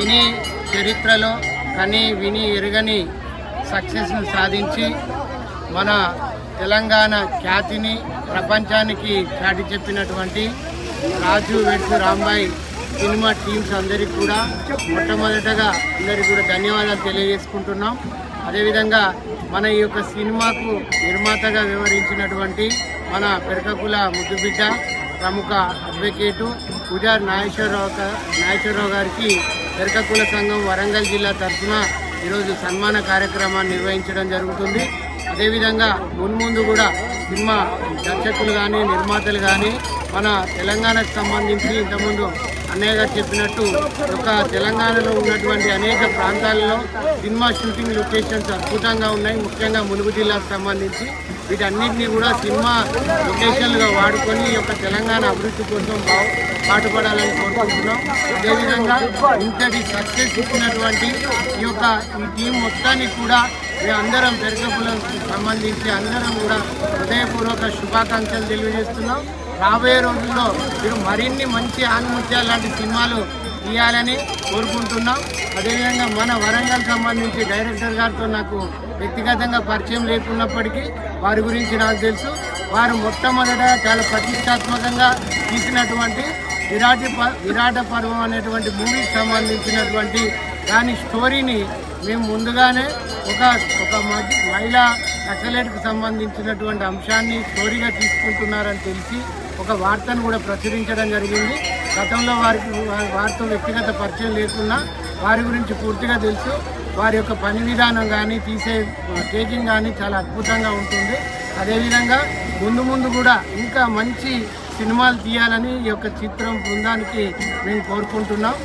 సినీ చరిత్రలో కని విని ఎరుగని సక్సెస్ను సాధించి మన తెలంగాణ ఖ్యాతిని ప్రపంచానికి చాటి చెప్పినటువంటి రాజు వెడ్స్ రాంబాయి సినిమా టీమ్స్ అందరికీ కూడా మొట్టమొదటగా అందరికీ కూడా ధన్యవాదాలు తెలియజేసుకుంటున్నాం. అదేవిధంగా మన ఈ యొక్క సినిమాకు నిర్మాతగా వివరించినటువంటి మన పెరకకుల ముద్దుబిడ్డ ప్రముఖ అడ్వకేటు పూజారి నాగేశ్వరరావు గారికి పెరకకుల సంఘం వరంగల్ జిల్లా తరఫున ఈరోజు సన్మాన కార్యక్రమాన్ని నిర్వహించడం జరుగుతుంది. అదేవిధంగా మున్ముందు కూడా సినిమా దర్శకులు కానీ నిర్మాతలు కానీ మన తెలంగాణకు సంబంధించి ఇంతకుముందు అన్నయ్య గారు చెప్పినట్టు ఒక తెలంగాణలో ఉన్నటువంటి అనేక ప్రాంతాల్లో సినిమా షూటింగ్ లొకేషన్స్ అద్భుతంగా ఉన్నాయి. ముఖ్యంగా ములుగు జిల్లాకు సంబంధించి వీటన్నిటినీ కూడా సినిమా లొకేషన్లుగా వాడుకొని ఈ యొక్క తెలంగాణ అభివృద్ధి కోసం పాటుపడాలని కోరుకుంటున్నాం. అదేవిధంగా ఇంతటి సక్సెస్ ఇచ్చినటువంటి ఈ టీం మొత్తానికి కూడా మేమందరం పెరకకులకు సంబంధించి అందరం కూడా హృదయపూర్వక శుభాకాంక్షలు తెలియజేస్తున్నాం. రాబోయే రోజుల్లో మీరు మరిన్ని మంచి ఆణిముత్యాలు లాంటి సినిమాలు తీయాలని కోరుకుంటున్నాం. అదేవిధంగా మన వరంగల్ సంబంధించి డైరెక్టర్ గారితో నాకు వ్యక్తిగతంగా పరిచయం లేకున్నప్పటికీ వారి గురించి నాకు తెలుసు. వారు మొట్టమొదట చాలా ప్రతిష్టాత్మకంగా తీసినటువంటి విరాట పర్వం అనేటువంటి మూవీకి సంబంధించినటువంటి దాని స్టోరీని మేము ముందుగానే ఒక మహిళా నక్సలైట్కి సంబంధించినటువంటి అంశాన్ని స్టోరీగా తీసుకుంటున్నారని తెలిసి ఒక వార్తను కూడా ప్రచురించడం జరిగింది. గతంలో వారితో వ్యక్తిగత పరిచయం లేకున్నా వారి గురించి పూర్తిగా తెలుసు. వారి యొక్క పని విధానం కానీ టేకింగ్ కానీ చాలా అద్భుతంగా ఉంటుంది. అదేవిధంగా ముందు కూడా ఇంకా మంచి సినిమాలు తీయాలని ఈ యొక్క చిత్రం బృందానికి మేము కోరుకుంటున్నాం.